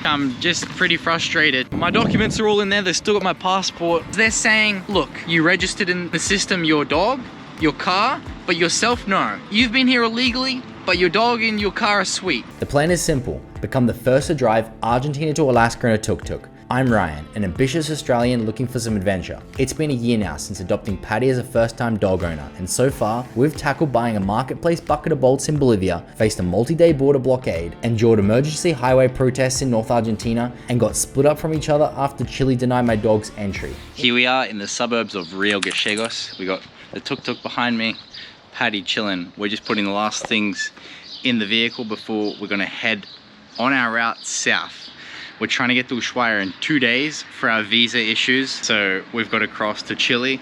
I'm just pretty frustrated. My documents are all in there. They've still got my passport. They're saying, look, you registered in the system your dog, your car, but yourself, no. You've been here illegally, but your dog and your car are sweet. The plan is simple. Become the first to drive Argentina to Alaska in a tuk-tuk. I'm Ryan, an ambitious Australian looking for some adventure. It's been a year now since adopting Patty as a first-time dog owner, and so far, we've tackled buying a marketplace bucket of bolts in Bolivia, faced a multi-day border blockade, endured emergency highway protests in North Argentina, and got split up from each other after Chile denied my dog's entry. Here we are in the suburbs of Rio Gallegos. We got the tuk-tuk behind me, Patty chilling. We're just putting the last things in the vehicle before we're gonna head on our route south. We're trying to get to Ushuaia in 2 days for our visa issues. So we've got to cross to Chile,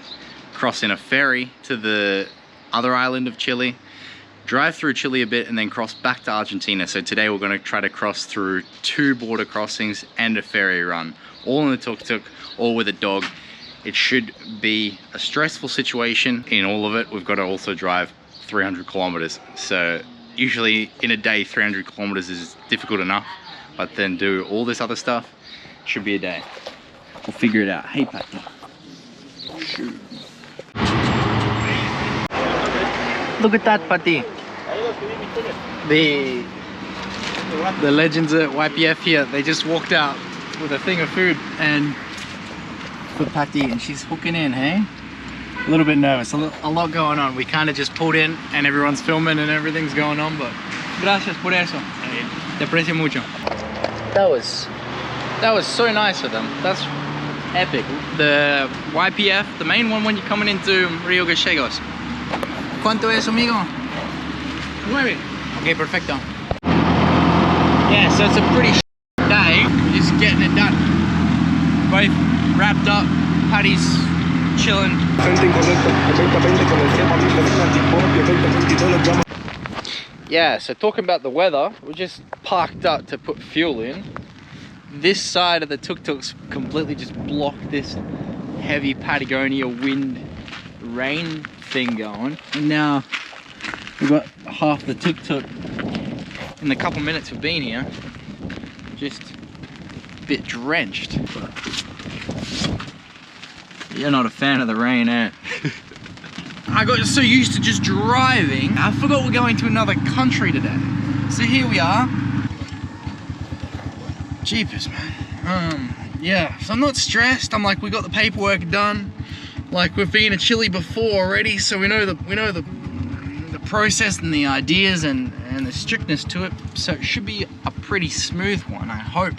cross in a ferry to the other island of Chile, drive through Chile a bit, and then cross back to Argentina. So today we're going to try to cross through 2 border crossings and a ferry run, all in the tuk-tuk, all with a dog. It should be a stressful situation. In all of it, we've got to also drive 300 kilometers. So usually in a day, 300 kilometers is difficult enough. But then do all this other stuff, should be a day. We'll figure it out. Hey, Patty. Shoot. Look at that, Patty. The legends at YPF here, they just walked out with a thing of food and for Patty, and she's hooking in, hey? A little bit nervous, a lot going on. We kind of just pulled in and everyone's filming and everything's going on, but gracias por eso. Te aprecio mucho. That was so nice of them. That's epic. The YPF, the main one when you're coming into Rio Gallegos. ¿Cuánto es, amigo? 9. Okay, perfecto. Yeah, so it's a pretty day. We're just getting it done. Both wrapped up. Patty's chilling. Yeah, so talking about the weather, we just parked up to put fuel in. This side of the tuk-tuk's completely just blocked this heavy Patagonia wind rain thing going. And now we've got half the tuk-tuk in the couple minutes we've been here, just a bit drenched. You're not a fan of the rain, eh? I got so used to just driving, I forgot we're going to another country today. So here we are. Jeepers, man. Yeah, so I'm not stressed. I'm like, we got the paperwork done. Like, we've been to Chile before already, so we know the process and the ideas and the strictness to it. So it should be a pretty smooth one, I hope.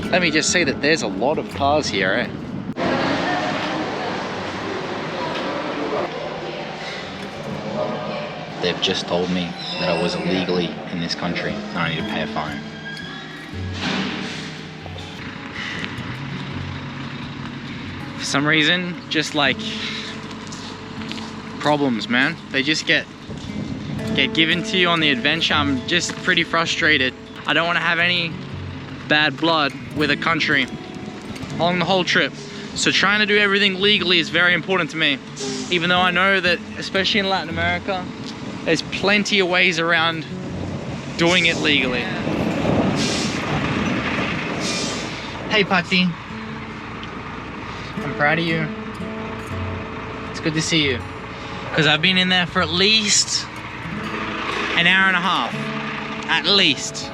Let me just say that there's a lot of cars here, eh? They've just told me that I was illegally in this country and I need to pay a fine. For some reason, just like problems, man. They just get given to you on the adventure. I'm just pretty frustrated. I don't want to have any bad blood with a country along the whole trip. So trying to do everything legally is very important to me. Even though I know that, especially in Latin America, there's plenty of ways around doing it legally. Hey, Patty. I'm proud of you. It's good to see you. Because I've been in there for at least an hour and a half. At least.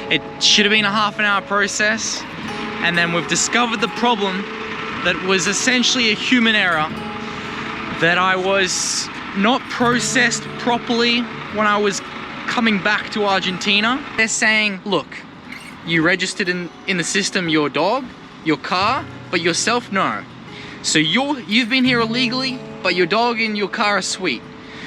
It should have been a half-an-hour process. And then we've discovered the problem that was essentially a human error. That I was not processed properly when I was coming back to Argentina. They're saying, look, you registered in the system your dog, your car, but yourself, no. So you've been here illegally, but your dog and your car are sweet.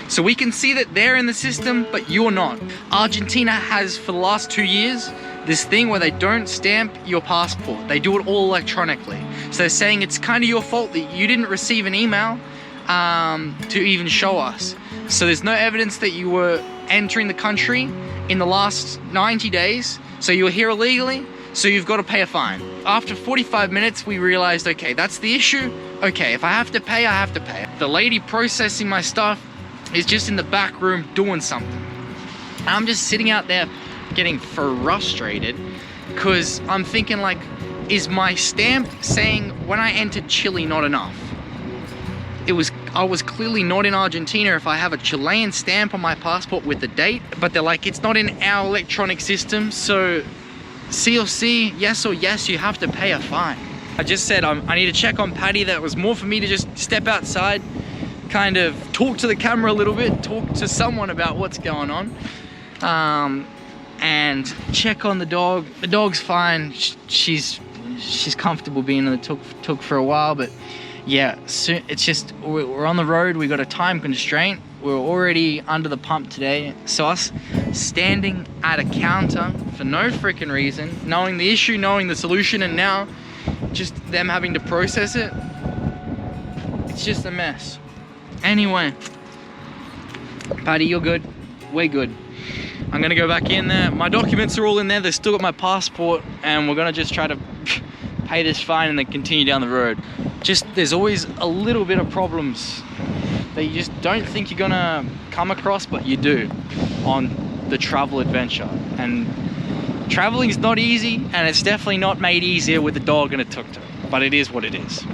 So we can see that they're in the system, but you're not. Argentina has, for the last 2 years, this thing where they don't stamp your passport. They do it all electronically. So they're saying it's kind of your fault that you didn't receive an email to even show us. So there's no evidence that you were entering the country in the last 90 days. So you were here illegally, so you've got to pay a fine. After 45 minutes, we realized, okay, that's the issue. Okay, if I have to pay, I have to pay. The lady processing my stuff is just in the back room doing something. I'm just sitting out there getting frustrated because I'm thinking like, is my stamp saying when I entered Chile not enough? I was clearly not in Argentina if I have a Chilean stamp on my passport with the date, but they're like, it's not in our electronic system, so C or C, yes or yes, you have to pay a fine. I just said I need to check on Patty. That was more for me to just step outside, kind of talk to the camera a little bit, talk to someone about what's going on, and check on the dog. The dog's fine. She's comfortable being in the tuk for a while, but yeah, soon, it's just we're on the road. We got a time constraint. We're already under the pump today, so us standing at a counter for no freaking reason, knowing the issue, knowing the solution, and now just them having to process it. It's just a mess. Anyway, Patty, you're good. We're good. I'm gonna go back in there. My documents are all in there. They've still got my passport, and we're gonna just try to pay this fine and then continue down the road. Just, there's always a little bit of problems that you just don't think you're gonna come across, but you do on the travel adventure. And traveling's not easy, and it's definitely not made easier with a dog and a tuk-tuk, but it is what it is.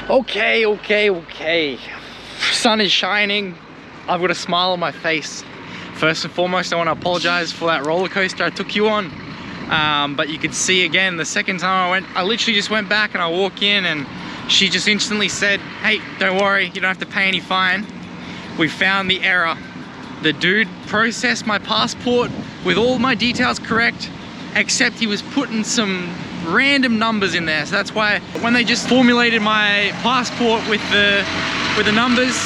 Okay. Sun is shining. I've got a smile on my face. First and foremost, I want to apologize for that roller coaster I took you on. But you could see again, the second time I literally just went back and I walk in and she just instantly said, hey, don't worry, you don't have to pay any fine. We found the error. The dude processed my passport with all my details correct, except he was putting some random numbers in there. So that's why when they just formulated my passport with the numbers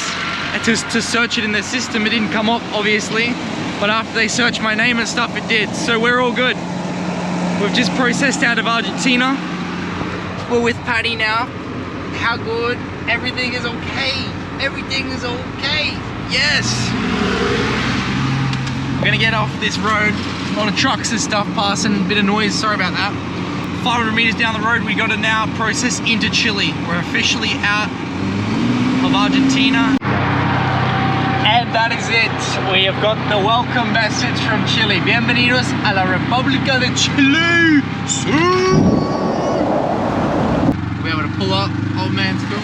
to search it in their system, it didn't come up obviously, but after they searched my name and stuff, it did. So we're all good. We've just processed out of Argentina. We're with Patty now. How good? Everything is okay. Everything is okay. Yes. We're gonna get off this road. A lot of trucks and stuff passing, a bit of noise, sorry about that. 500 meters down the road, we gotta now process into Chile. We're officially out of Argentina. And that is it. We have got the welcome message from Chile. Bienvenidos a la República de Chile. We'll be able to pull up, old man's film.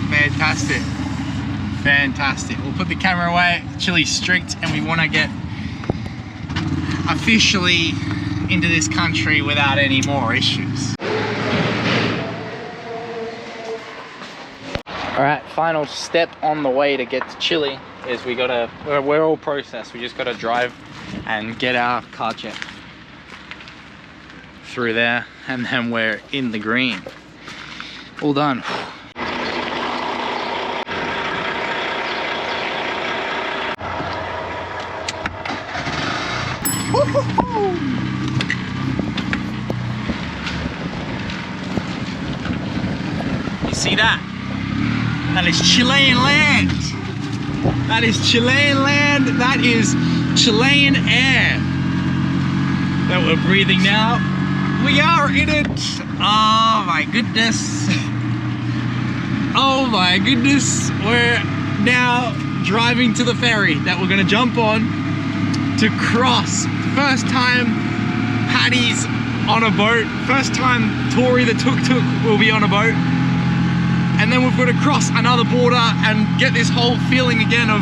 Fantastic. Fantastic. We'll put the camera away. Chile's strict and we want to get officially into this country without any more issues. Alright, final step on the way to get to Chile is we're all processed. We just gotta drive and get our car check through there, and then we're in the green. All done. You see that? That is Chilean land. That is Chilean land. That is Chilean air that we're breathing now. We are in it. Oh my goodness. Oh my goodness. We're now driving to the ferry that we're gonna jump on to cross. First time Patty's on a boat. First time Tori the tuk-tuk will be on a boat. And then we've got to cross another border and get this whole feeling again of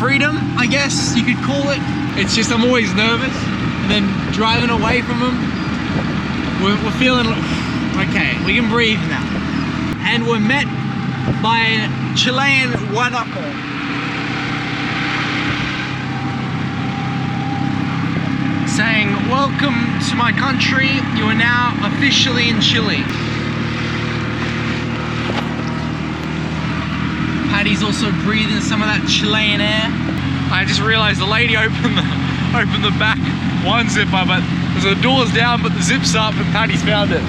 freedom, I guess you could call it. It's just I'm always nervous, and then driving away from them, we're feeling okay, we can breathe now. And we're met by Chilean guanaco. Saying, welcome to my country, you are now officially in Chile. Patty's also breathing some of that Chilean air. I just realized the lady opened the back one zipper, but the door's down, but the zip's up, and Patty's found it.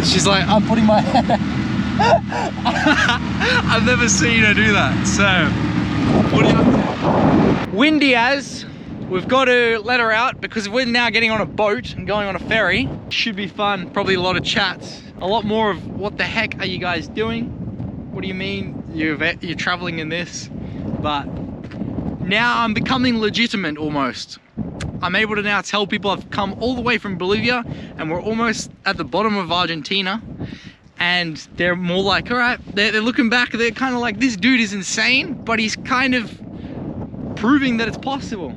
She's like, I'm putting my hand. I've never seen her do that. So, what are you up to? Windy as. We've got to let her out because we're now getting on a boat and going on a ferry. Should be fun, probably a lot of chats. a lot more of what the heck are you guys doing? What do you mean you're traveling in this? But now I'm becoming legitimate almost. I'm able to now tell people I've come all the way from Bolivia and we're almost at the bottom of Argentina, and they're more like, all right, they're looking back, they're kind of like, this dude is insane, but he's kind of proving that it's possible.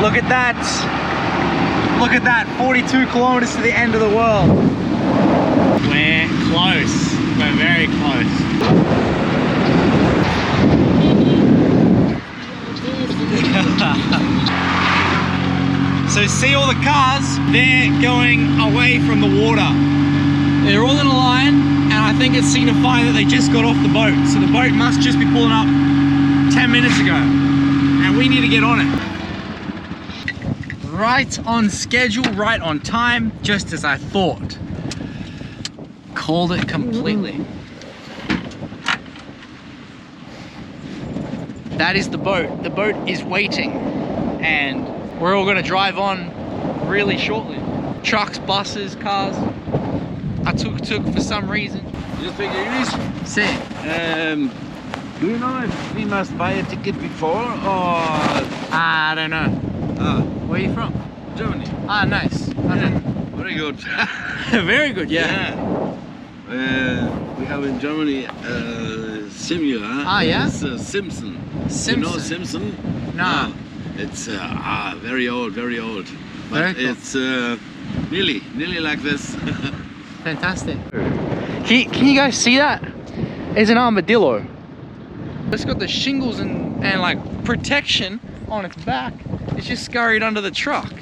Look at that. Look at that, 42 kilometers to the end of the world. We're close, we're very close. So see all the cars, they're going away from the water. They're all in a line, and I think it's signifying that they just got off the boat. So the boat must just be pulling up 10 minutes ago, and we need to get on it. Right on schedule, right on time, just as I thought. Called it completely. That is the boat. The boat is waiting, and we're all gonna drive on really shortly. Trucks, buses, cars. A tuk-tuk for some reason. You speak English? See. Do you know if we must buy a ticket before or? I don't know. Where are you from? Germany. Ah, nice. Very good. Very good, yeah. We have in Germany similar. Ah, yeah? It's Simpson. Simpson. You know Simpson? No. It's very old, very old. Very But cool. it's nearly like this. Fantastic. Can you guys see that? It's an armadillo. It's got the shingles and like protection on its back. It's just scurried under the truck.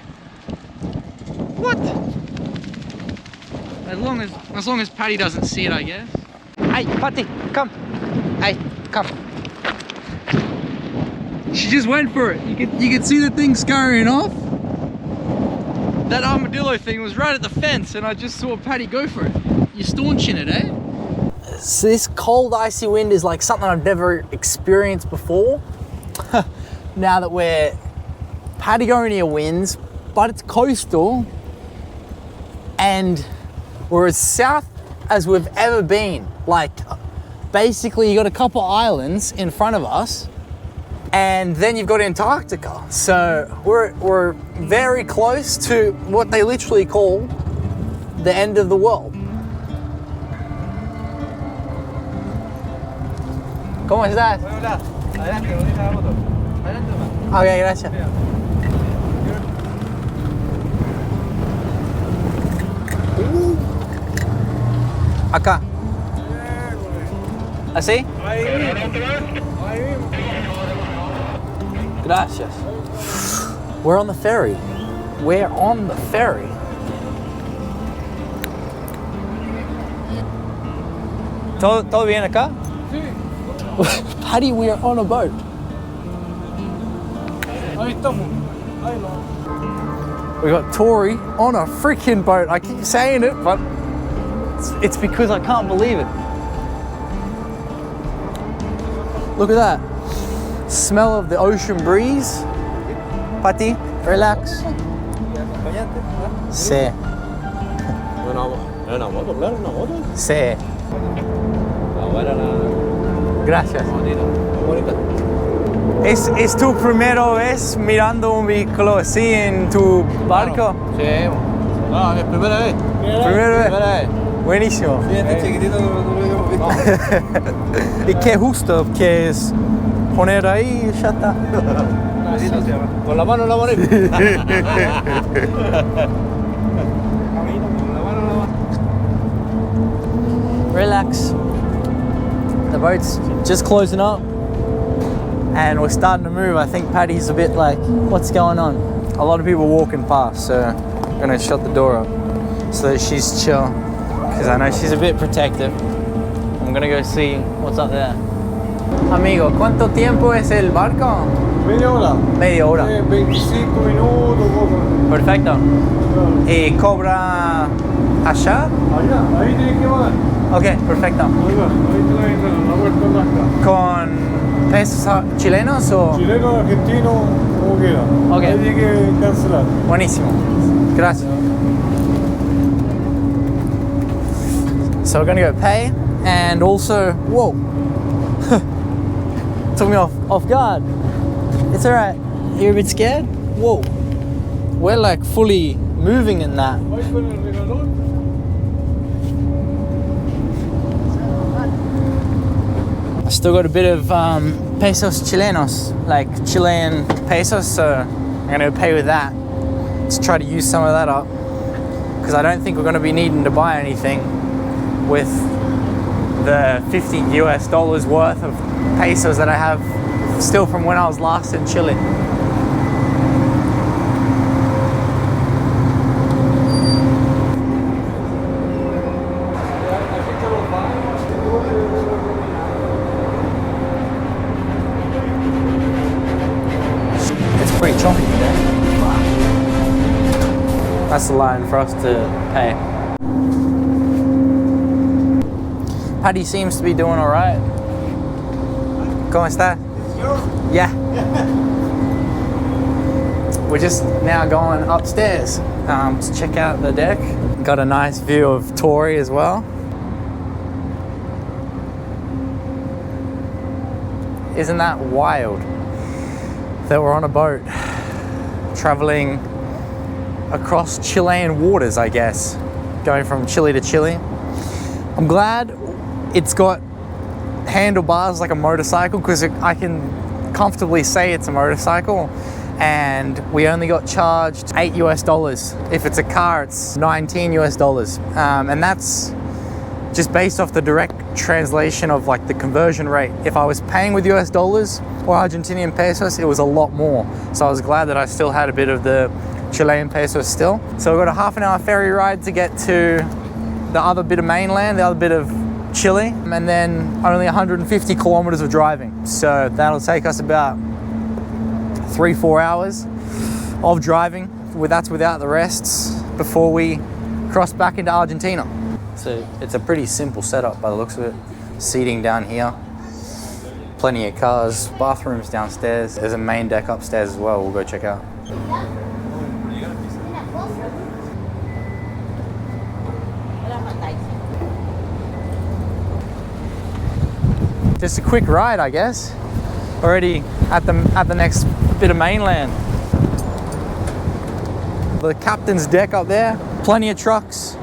What? As long as Patty doesn't see it, I guess. Hey, Patty, come. Hey, come. She just went for it. You could see the thing scurrying off. That armadillo thing was right at the fence, and I just saw Patty go for it. You're staunching it, eh? So this cold, icy wind is like something I've never experienced before. Now that we're Patagonia winds, but it's coastal, and we're as south as we've ever been. Like, basically you got a couple islands in front of us, and then you've got Antarctica. So we're very close to what they literally call the end of the world. ¿Cómo estás? Hola, adelante, bonita la moto. Adelante nomás. Ok, gracias. Acá. ¿Así? Ahí mismo. Gracias. We're on the ferry. We're on the ferry. ¿Todo bien acá? Sí. Patty, we are on a boat. Ahí estamos. Ahí no. We got Tori on a freaking boat. I keep saying it, but it's because I can't believe it. Look at that. Smell of the ocean breeze. Patty, relax. Sí. Una moto, claro, una moto. Sí. Gracias. ¿Es tu primera vez mirando un vehículo así en tu barco? Sí. No, es primera vez. Primera vez. Buenísimo. Sí, este chiquitito no lo habíamos visto. Y qué justo que es poner ahí y ya está. Con la mano en la mano. Relax. The boat's just closing up and we're starting to move. I think Patty's a bit like, what's going on? A lot of people walking past, so I'm gonna shut the door up so that she's chill, because I know she's a bit protective. I'm gonna go see what's up there. Amigo, ¿cuánto tiempo es el barco? Media hora. Media hora. 25 minutos, poco. Perfecto. ¿Y cobra allá? Allá, ahí tienes que pagar. Ok, perfecto. Ahí va, ahí te la entran, la puerta blanca. ¿Con pesos chilenos o...? Chileno, argentino, como quiera. Ok. Ahí tienes que cancelar. Buenísimo. Gracias. So we're gonna go pay, and also, whoa, took me off guard. It's all right. You're a bit scared? Whoa, we're like fully moving in that. I still got a bit of pesos chilenos, like Chilean pesos, so I'm gonna pay with that. Let's try to use some of that up, because I don't think we're gonna be needing to buy anything with the $50 US worth of pesos that I have still from when I was last in Chile. Pretty choppy today. That's the line for us to pay. Paddy seems to be doing all right. ¿Cómo está? Yeah. We're just now going upstairs to check out the deck. Got a nice view of Torrey as well. Isn't that wild? That we're on a boat traveling across Chilean waters, I guess, going from Chile to Chile. I'm glad it's got handlebars like a motorcycle, because I can comfortably say it's a motorcycle, and we only got charged $8 US. If it's a car, it's $19 US, and that's just based off the direct translation of like the conversion rate. If I was paying with US dollars or Argentinian pesos, it was a lot more. So I was glad that I still had a bit of the Chilean pesos still. So we've got a half an hour ferry ride to get to the other bit of mainland, the other bit of Chile, and then only 150 kilometers of driving. So that'll take us about 3-4 hours of driving. That's without the rests before we cross back into Argentina. So it's a pretty simple setup by the looks of it. Seating down here, plenty of cars, bathrooms downstairs. There's a main deck upstairs as well. We'll go check out. Just a quick ride, I guess. Already at the next bit of mainland. The captain's deck up there. Plenty of trucks.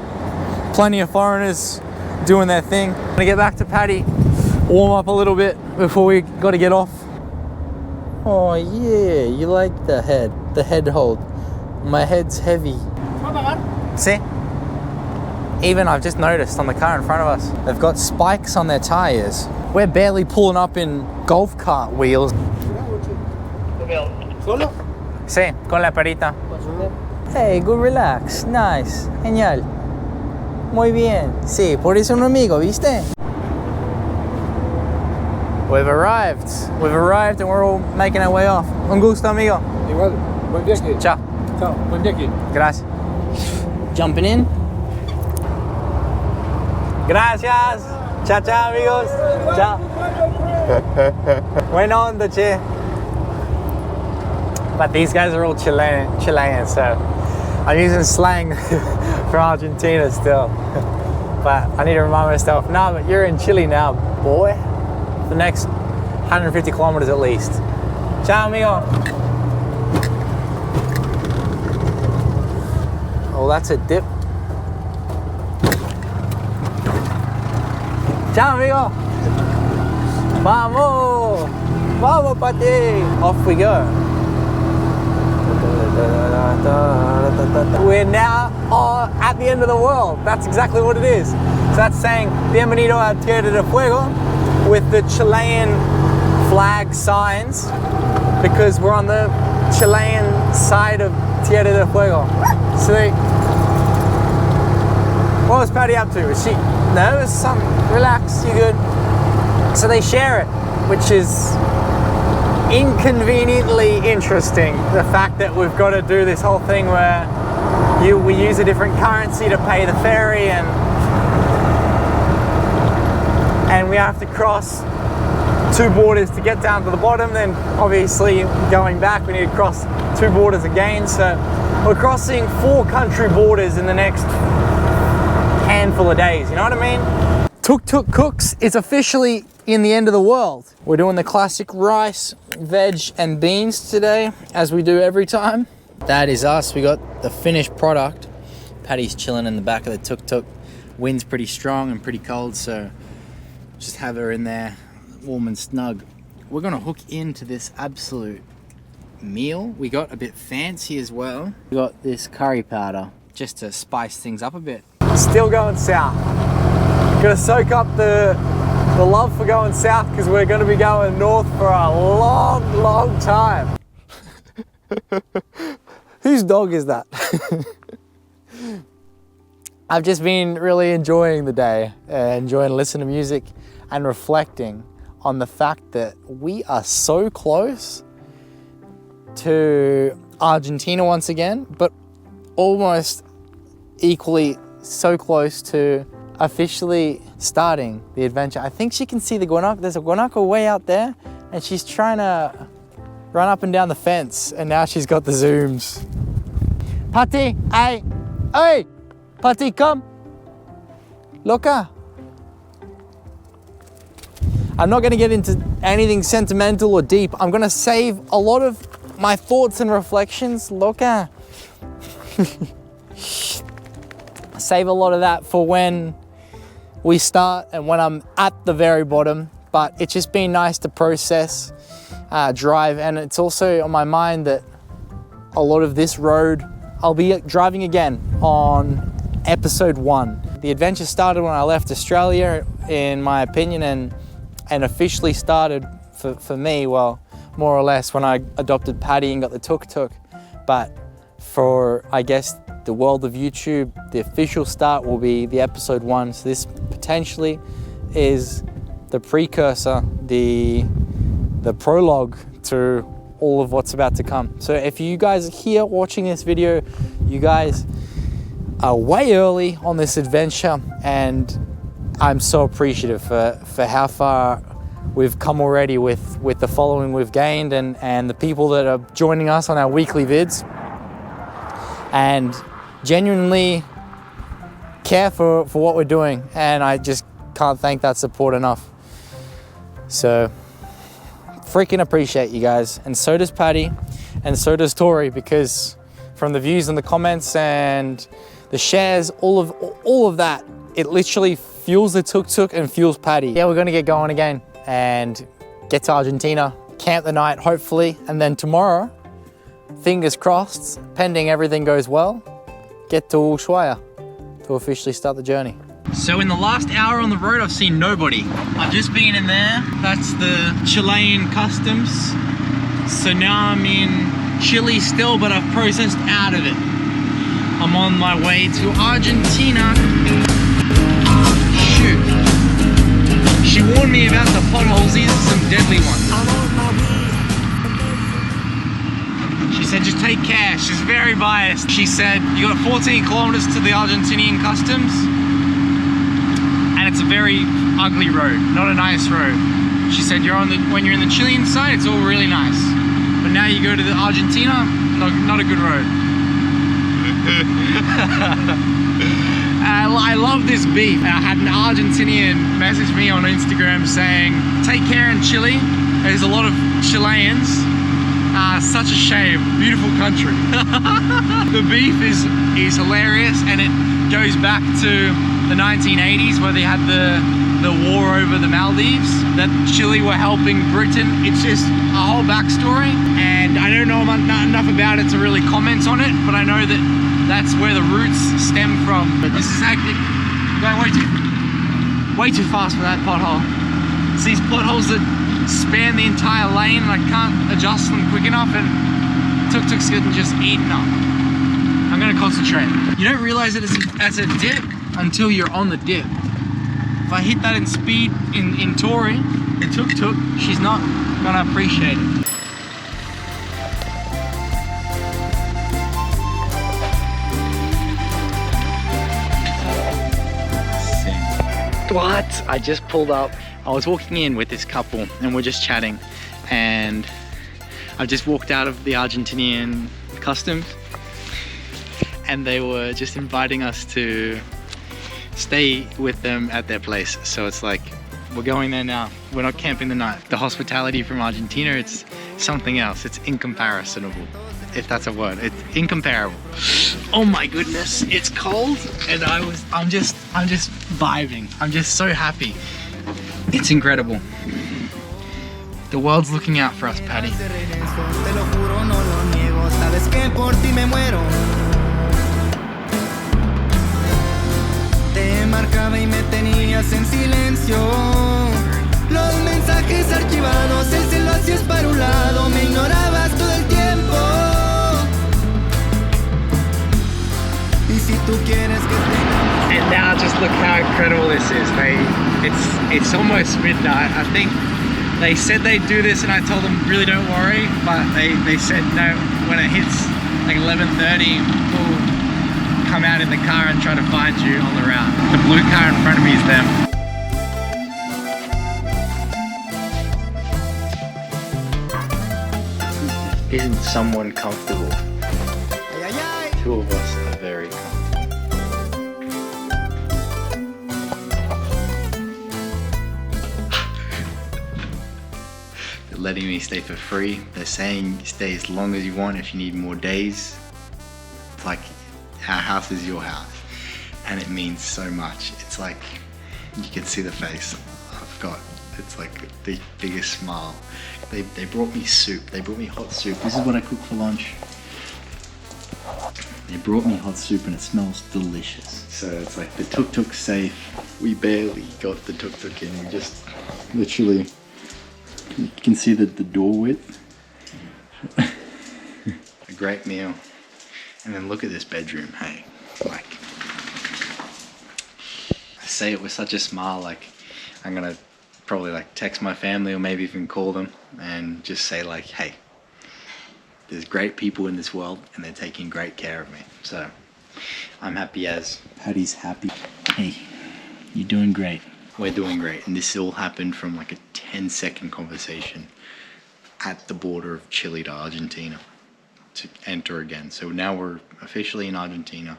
Plenty of foreigners doing their thing. Gonna get back to Paddy, warm up a little bit before we got to get off. Oh yeah, you like the head hold. My head's heavy. See? Even I've just noticed on the car in front of us, they've got spikes on their tires. We're barely pulling up in golf cart wheels. ¿Solo? Sí, con la perita. Hey, good relax, nice, genial. Muy bien. Sí, por eso un amigo, ¿viste? We've arrived and we're all making our way off. Un gusto, amigo. Igual. Buen viaje. Ciao. Chao. Buen viaje. Gracias. Jumping in. Gracias. Ciao, ciao, amigos. Ciao. Buena onda, che. But these guys are all Chilean, so I'm using slang from Argentina still. But I need to remind myself, no, but you're in Chile now, boy. The next 150 kilometers at least. Ciao, amigo. Oh, that's a dip. Ciao, amigo. Vamos. Vamos, Pati. Off we go. We're now at the end of the world. That's exactly what it is. So that's saying Bienvenido a Tierra del Fuego with the Chilean flag signs, because we're on the Chilean side of Tierra del Fuego. So what was Patty up to? Was she nervous? Something? Relax, you good? So they share it, which is inconveniently interesting. The fact that we've got to do this whole thing where we use a different currency to pay the ferry, and we have to cross 2 borders to get down to the bottom. Then obviously going back we need to cross 2 borders again. So we're crossing 4 country borders in the next handful of days, you know what I mean? Tuk Tuk Cooks is officially in the end of the world. We're doing the classic rice, veg, and beans today, as we do every time. That is us. We got the finished product. Patty's chilling in the back of the Tuk Tuk. Wind's pretty strong and pretty cold, so just have her in there, warm and snug. We're gonna hook into this absolute meal. We got a bit fancy as well. We got this curry powder just to spice things up a bit. Still going south. Gonna soak up the love for going south because we're gonna be going north for a long time. Whose dog is that? I've just been really enjoying the day, enjoying listening to music and reflecting on the fact that we are so close to Argentina once again, but almost equally so close to officially starting the adventure. I think she can see the guanaco. There's a guanaco way out there, and she's trying to run up and down the fence, and now she's got the zooms. Patty, hey, Patty, come. Loca. I'm not gonna get into anything sentimental or deep. I'm gonna save a lot of my thoughts and reflections. Loca. Save a lot of that for when we start and when I'm at the very bottom, but it's just been nice to process, drive, and it's also on my mind that a lot of this road, I'll be driving again on episode 1. The adventure started when I left Australia, in my opinion, and officially started for me, well, more or less when I adopted Patty and got the tuk-tuk, but for, I guess, the world of YouTube, the official start will be the episode 1. So this potentially is the precursor, the prologue to all of what's about to come. So if you guys are here watching this video, you guys are way early on this adventure, and I'm so appreciative for how far we've come already with the following we've gained and the people that are joining us on our weekly vids, and genuinely care for what we're doing, and I just can't thank that support enough. So freaking appreciate you guys, and so does Patty, and so does Tori, because from the views and the comments and the shares, all of that, it literally fuels the tuk-tuk and fuels Patty. Yeah, we're gonna get going again and get to Argentina, camp the night hopefully, and then tomorrow, fingers crossed, pending everything goes well, get to Ushuaia to officially start the journey. So in the last hour on the road, I've seen nobody. I've just been in there. That's the Chilean customs. So now I'm in Chile still, but I've processed out of it. I'm on my way to Argentina. Shoot. She warned me about the potholes. These are some deadly ones. She said, just take care. She's very biased. She said, you got 14 kilometers to the Argentinian customs, and it's a very ugly road, not a nice road. She said, when you're in the Chilean side, it's all really nice. But now you go to the Argentina, not a good road. I love this beef. I had an Argentinian message me on Instagram saying, take care in Chile. There's a lot of Chileans. Such a shame, beautiful country. The beef is hilarious, and it goes back to the 1980s where they had the war over the Maldives, that Chile were helping Britain. It's just a whole backstory, and I don't know enough about it to really comment on it, but I know that that's where the roots stem from. But this is actually going way too fast for that pothole. It's these potholes that span the entire lane, and I can't adjust them quick enough, and tuk-tuk's getting just eaten up. I'm gonna concentrate. You don't realize it as a dip until you're on the dip. If I hit that in speed in Tori, the tuk-tuk, she's not gonna appreciate it. What? I just pulled up. I was walking in with this couple and we're just chatting, and I just walked out of the Argentinian customs, and they were just inviting us to stay with them at their place. So it's like, we're going there now. We're not camping the night. The hospitality from Argentina, it's something else. It's incomparable, if that's a word. It's incomparable. Oh my goodness, it's cold, and I'm just vibing. I'm just so happy. It's incredible. The world's looking out for us, Patty. Te marcaba y me tenías en silencio. Los mensajes archivados, el cielo hacías para un lado, me ignorabas todo el tiempo. Y si tú quieres que tengamos... And now just look how incredible this is. It's almost midnight. I think they said they'd do this and I told them really don't worry, but they said no, when it hits like 11:30 we'll come out in the car and try to find you on the route. The blue car in front of me is them. Isn't someone comfortable? Two of us are very comfortable. They're letting me stay for free. They're saying stay as long as you want if you need more days. It's like our house is your house, and it means so much. It's like you can see the face I've got. It's like the biggest smile. They brought me soup. They brought me hot soup. This is what I cook for lunch. They brought me hot soup and it smells delicious. So it's like the tuk-tuk's safe. We barely got the tuk-tuk in. We just literally, you can see the door width. A great meal. And then look at this bedroom, hey. Like, I say it with such a smile, like I'm gonna probably like text my family or maybe even call them and just say like, hey, there's great people in this world and they're taking great care of me. So I'm happy as Patty's happy. Hey, you're doing great. We're doing great. And this all happened from like a 10-second conversation at the border of Chile to Argentina to enter again. So now we're officially in Argentina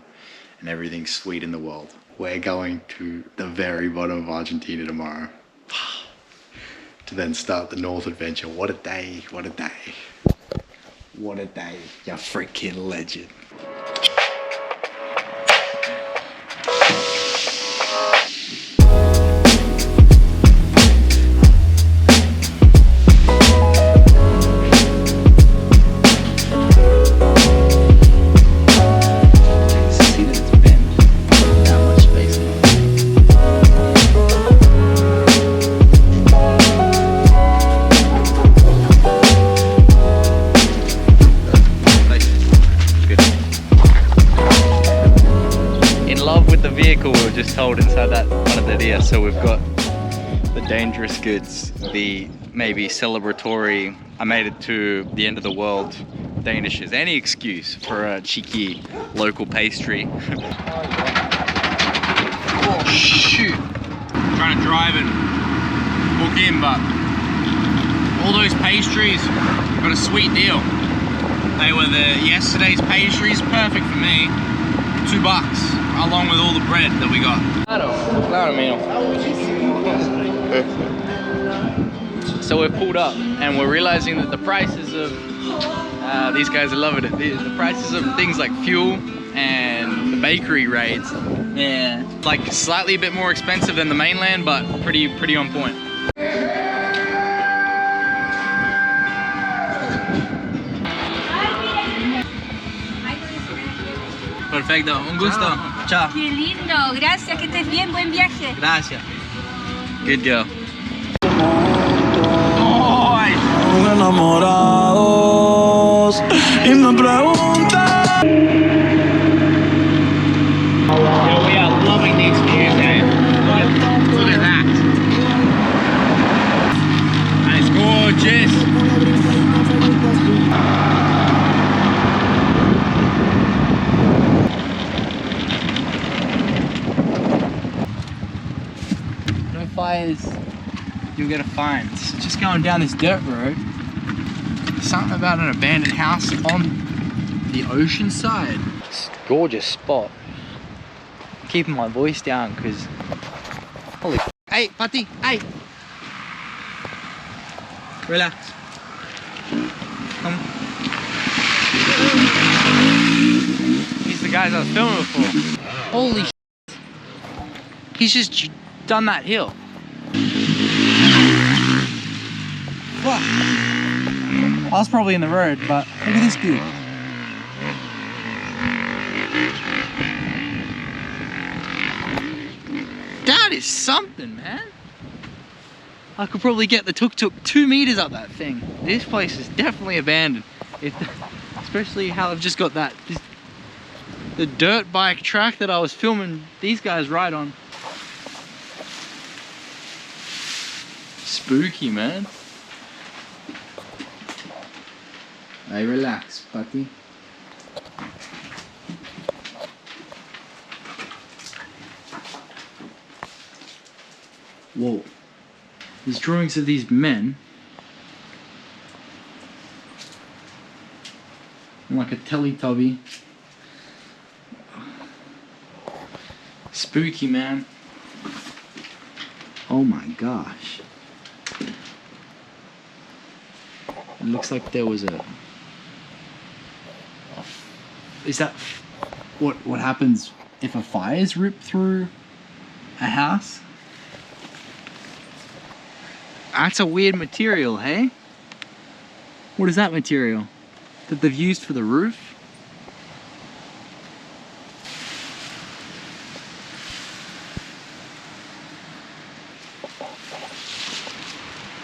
and everything's sweet in the world. We're going to the very bottom of Argentina tomorrow to then start the North adventure. What a day, what a day. What a day, you freaking legend. Vehicle we were just told inside that panaderia. So we've got the dangerous goods, the maybe celebratory, I made it to the end of the world danishes. Any excuse for a cheeky local pastry. Oh shoot! I'm trying to drive and book in, but all those pastries got a sweet deal. They were yesterday's pastries, perfect for me. $2 along with all the bread that we got. Claro, amigo. So we've pulled up and we're realizing that the prices of these guys are loving it. The prices of things like fuel and the bakery rates, yeah, like slightly a bit more expensive than the mainland, but pretty on point. Perfecto, un gusto. Chao. Qué lindo, gracias, que estés bien, buen viaje. Gracias. Good girl. Enamorados y me preguntan. Yeah, we are loving these views, man. Look at that. And it's gorgeous. Fires you'll get a fine. So just going down this dirt road, something about an abandoned house on the ocean side. It's a gorgeous spot. keeping my voice down because holy. Hey, Patty, hey. Relax. Come. These are the guys I was filming before. Holy shit. He's just done that hill. What? I was probably in the road, but look at this dude. That is something, man. I could probably get the tuk-tuk 2 meters up that thing. This place is definitely abandoned. Especially how I've just got the dirt bike track that I was filming these guys ride on. Spooky, man. Hey, relax, Patty. Whoa. These drawings of these men. Like a Teletubby. Spooky, man. Oh my gosh. It looks like there was a... Is that what happens if a fire is ripped through a house? That's a weird material, hey? What is that material that they've used for the roof?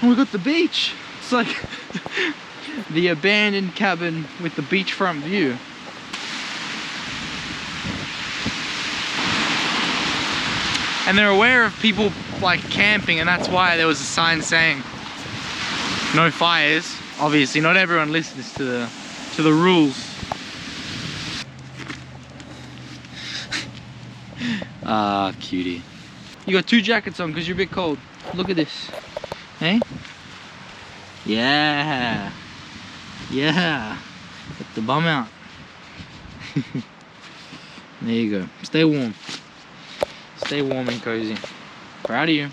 Oh, we got the beach. It's like the abandoned cabin with the beachfront view. And they're aware of people like camping, and that's why there was a sign saying no fires. Obviously, not everyone listens to the rules. Ah, cutie. You got 2 jackets on because you're a bit cold. Look at this. Hey? Yeah. Yeah. Get the bum out. There you go. Stay warm. Stay warm and cozy. Proud of you.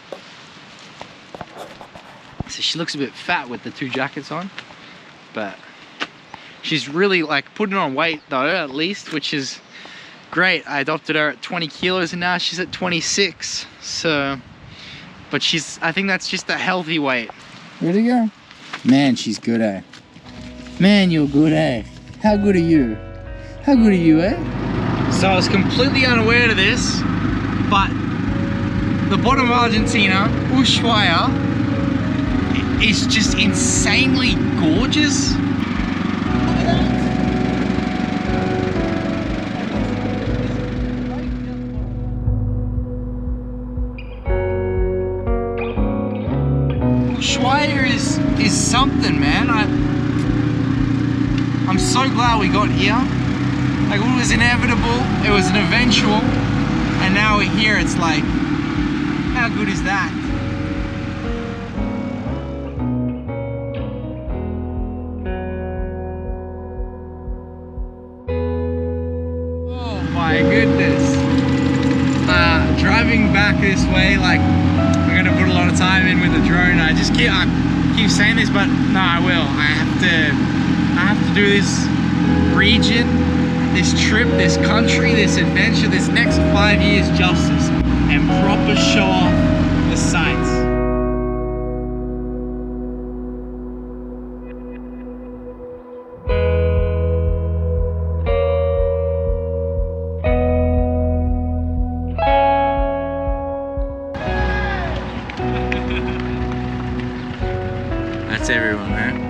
So she looks a bit fat with the 2 jackets on, but she's really like putting on weight though, at least, which is great. I adopted her at 20 kilos and now she's at 26. So, but I think that's just a healthy weight. Where'd it go? Man, she's good, eh? Man, you're good, eh? How good are you? How good are you, eh? So I was completely unaware of this, but the bottom of Argentina, Ushuaia, is just insanely gorgeous. Ushuaia is something, man. I'm so glad we got here. Like, it was inevitable, it was an eventual, and now we're here. It's like, how good is that? Oh my goodness. Driving back this way, like, I'm gonna put a lot of time in with the drone. I keep saying this, but no, I will. I have to do this region, this trip, this country, this adventure, this next 5 years justice, and proper show off the sights. That's everyone, man.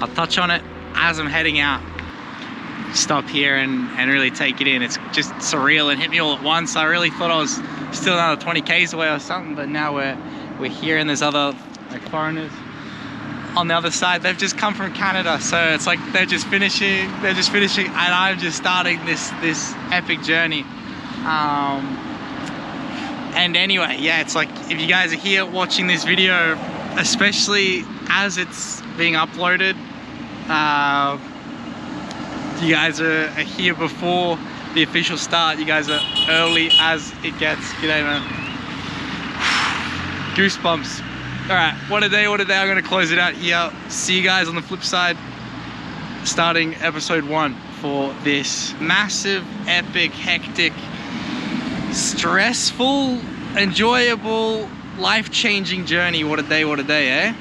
I'll touch on it as I'm heading out. Stop here and really take it in. It's just surreal and hit me all at once. I really thought I was still another 20 Ks away or something, but now we're here and there's other like foreigners on the other side. They've just come from Canada, so it's like they're just finishing and I'm just starting this epic journey. And anyway, yeah, it's like if you guys are here watching this video, especially as it's being uploaded, you guys are here before the official start. You guys are early as it gets. G'day, man. Goosebumps. All right, what a day, what a day. I'm gonna close it out here. See you guys on the flip side, starting episode 1 for this massive, epic, hectic, stressful, enjoyable, life-changing journey. What a day, eh?